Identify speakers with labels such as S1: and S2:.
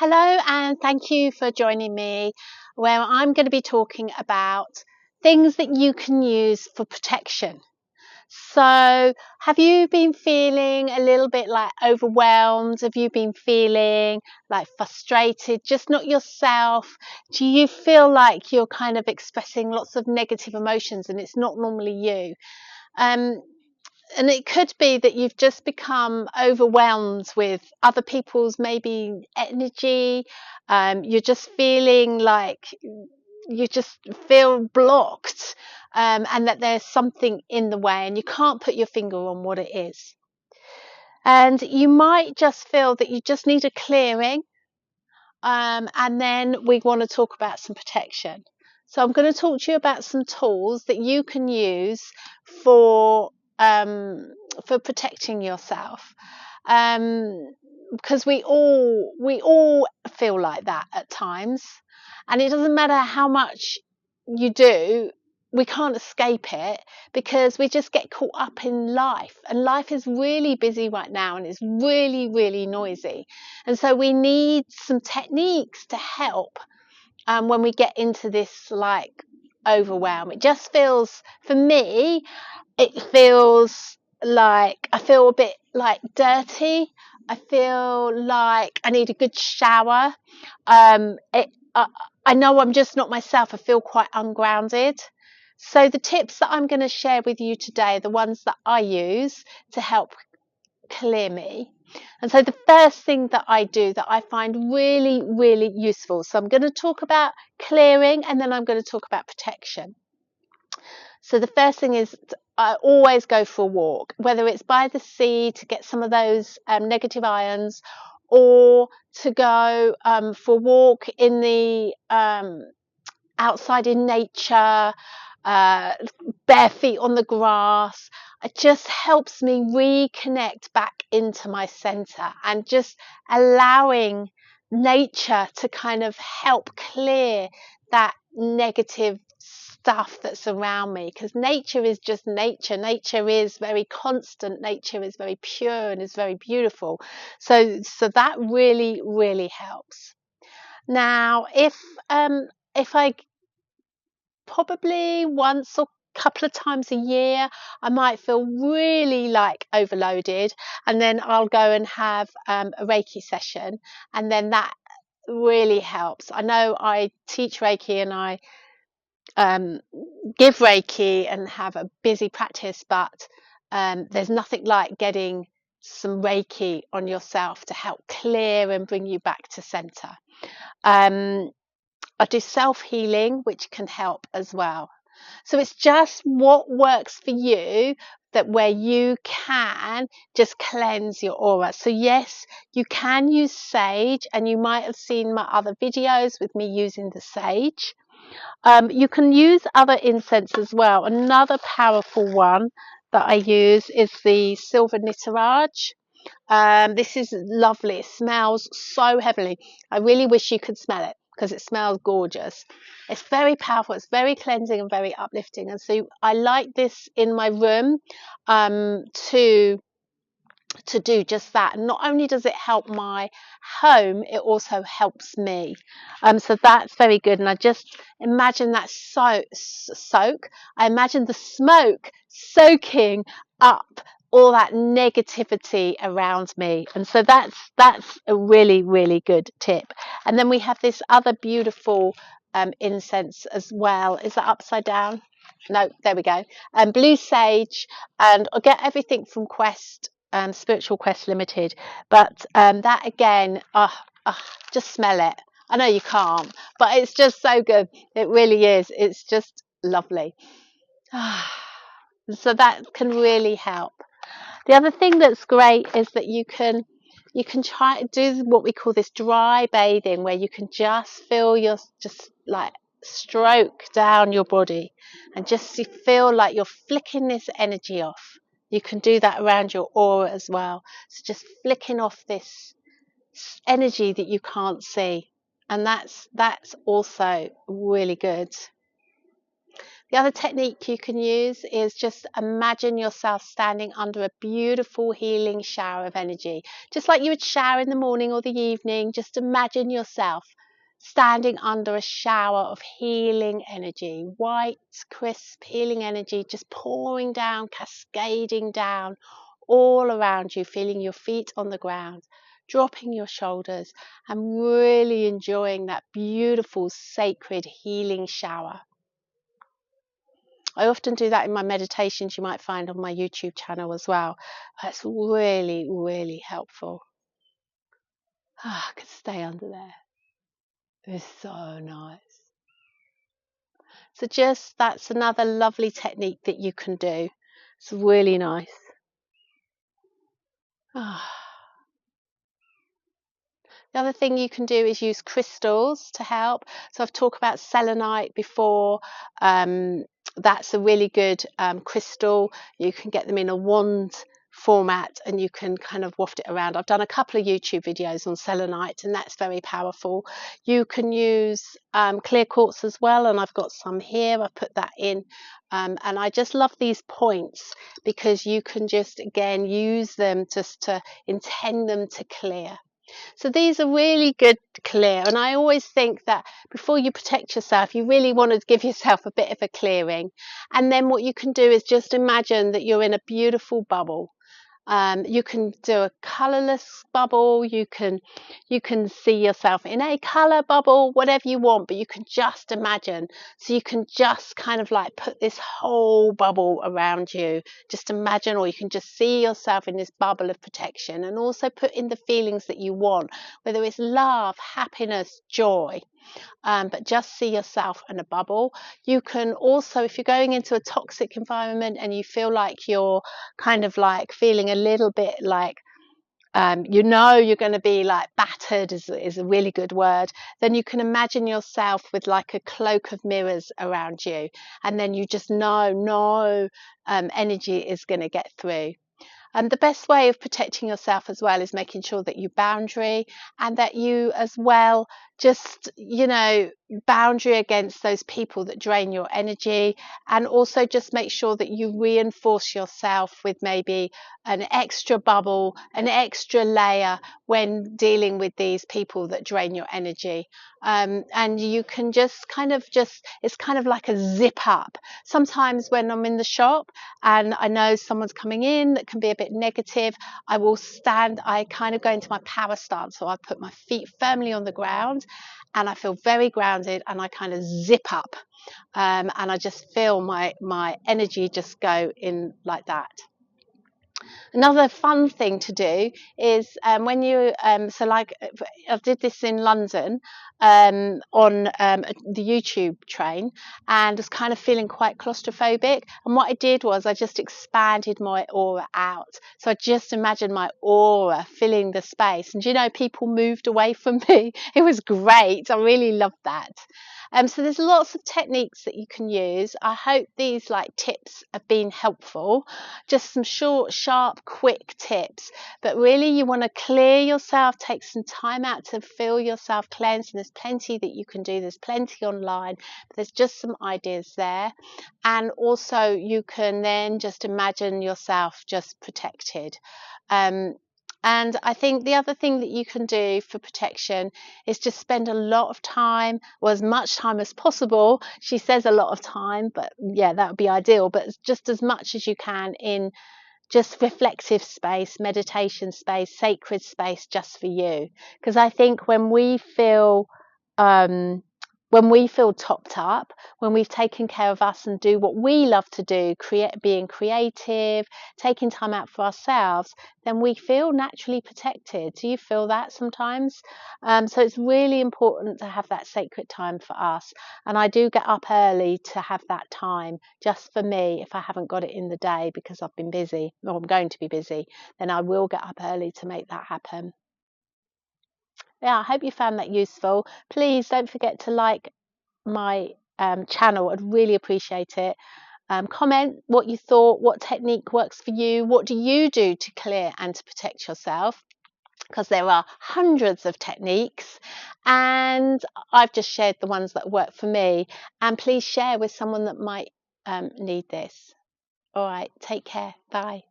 S1: Hello, and thank you for joining me, where I'm going to be talking about things that you can use for protection. So, have you been feeling a little bit like overwhelmed? Have you been feeling like frustrated, just not yourself? Do you feel like you're kind of expressing lots of negative emotions and it's not normally you? Um, and it could be that you've just become overwhelmed with other people's maybe energy. You're just feeling like you just feel blocked, and that there's something in the way and you can't put your finger on what it is. And you might just feel that you just need a clearing, and then we want to talk about some protection. So I'm going to talk to you about some tools that you can use for um, for protecting yourself. Because we all feel like that at times, and it doesn't matter how much you do, we can't escape it because we just get caught up in life, and life is really busy right now and it's really noisy, and so we need some techniques to help when we get into this like overwhelm. It just feels, for me, it feels like I feel a bit like dirty. I feel like I need a good shower. I know I'm just not myself. I feel quite ungrounded. So the tips that I'm going to share with you today are the ones that I use to help clear me. And so the first thing that I do that I find really useful. So I'm going to talk about clearing and then I'm going to talk about protection. So the first thing is I always go for a walk, whether it's by the sea to get some of those negative ions, or to go for a walk in the outside in nature, uh, bare feet on the grass. It just helps me reconnect back into my center and just allowing nature to kind of help clear that negative stuff that's around me, because nature is just nature. Nature is very constant, nature is very pure and is very beautiful. So that really helps. Now if I probably once or couple of times a year I might feel really like overloaded, and then I'll go and have a Reiki session, and then that really helps. I know I teach Reiki and I um, give Reiki and have a busy practice, but there's nothing like getting some Reiki on yourself to help clear and bring you back to center. um, I do self-healing, which can help as well. So it's just what works for you, that where you can just cleanse your aura. So yes, you can use sage, and you might have seen my other videos with me using the sage. You can use other incense as well. Another powerful one that I use is the silver nitterage. This is lovely. It smells so heavenly. I really wish you could smell it because it smells gorgeous. It's very powerful. It's very cleansing and very uplifting. And so I like this in my room um, to to do just that. And not only does it help my home, it also helps me. So that's very good. And I just imagine that soak. I imagine the smoke soaking up all that negativity around me, and so that's a really good tip. And then we have this other beautiful incense as well. Is that upside down? No, there we go. Blue sage, and I get everything from Quest, Spiritual Quest Limited. But that again, just smell it. I know you can't, but it's just so good. It really is. It's just lovely. So that can really help. The other thing that's great is that you can try to do what we call this dry bathing, where you can just feel your, just like stroke down your body and just feel like you're flicking this energy off. You can do that around your aura as well. So just flicking off this energy that you can't see, and that's also really good. The other technique you can use is just imagine yourself standing under a beautiful healing shower of energy. Just like you would shower in the morning or the evening, just imagine yourself standing under a shower of healing energy, white, crisp, healing energy just pouring down, cascading down all around you, feeling your feet on the ground, dropping your shoulders, and really enjoying that beautiful, sacred, healing shower. I often do that in my meditations you might find on my YouTube channel as well. That's really, really helpful. I could stay under there. It's so nice. So that's another lovely technique that you can do. It's really nice. The other thing you can do is use crystals to help. So I've talked about selenite before. That's a really good crystal. You can get them in a wand format and you can kind of waft it around. I've done a couple of YouTube videos on selenite and that's very powerful. You can use clear quartz as well, and I've got some here. I've put that in. And I just love these points because you can just again use them just to intend them to clear. So these are really good to clear, and I always think that before you protect yourself, you really want to give yourself a bit of a clearing. And then what you can do is just imagine that you're in a beautiful bubble. You can do a colorless bubble. You can see yourself in a color bubble, whatever you want, but you can just imagine. So you can just kind of like put this whole bubble around you. Just imagine, or you can just see yourself in this bubble of protection, and also put in the feelings that you want, whether it's love, happiness, joy. But just see yourself in a bubble. You can also, if you're going into a toxic environment and you feel like you're kind of like feeling a little bit like you're going to be like battered is a really good word, then you can imagine yourself with like a cloak of mirrors around you, and then you just know no energy is going to get through. The best way of protecting yourself as well is making sure that you boundary, and that you as well just, boundary against those people that drain your energy, and also just make sure that you reinforce yourself with maybe an extra bubble, an extra layer when dealing with these people that drain your energy. And you can just it's kind of like a zip up. Sometimes when I'm in the shop and I know someone's coming in that can be a bit negative, I kind of go into my power stance. So I put my feet firmly on the ground and I feel very grounded, and I kind of zip up, and I just feel my energy just go in like that. Another fun thing to do is when you I did this in London on the YouTube train, and was kind of feeling quite claustrophobic, and what I did was I just expanded my aura out. So I just imagined my aura filling the space, and people moved away from me. It was great. I really loved that. So there's lots of techniques that you can use. I hope these tips have been helpful. Just some short, sharp, quick tips. But really you want to clear yourself, take some time out to feel yourself cleansed. And there's plenty that you can do. There's plenty online. But there's just some ideas there. And also you can then just imagine yourself just protected. And I think the other thing that you can do for protection is just spend a lot of time, or as much time as possible. She says a lot of time, but yeah, that would be ideal. But just as much as you can in just reflective space, meditation space, sacred space just for you. Because I think when we feel topped up, when we've taken care of us and do what we love to do, being creative, taking time out for ourselves, then we feel naturally protected. Do you feel that sometimes? So it's really important to have that sacred time for us. And I do get up early to have that time just for me. If I haven't got it in the day because I've been busy, or I'm going to be busy, then I will get up early to make that happen. Yeah, I hope you found that useful. Please don't forget to like my channel. I'd really appreciate it. Comment what you thought, what technique works for you, what do you do to clear and to protect yourself, because there are hundreds of techniques, and I've just shared the ones that work for me. And please share with someone that might need this. All right, take care. Bye.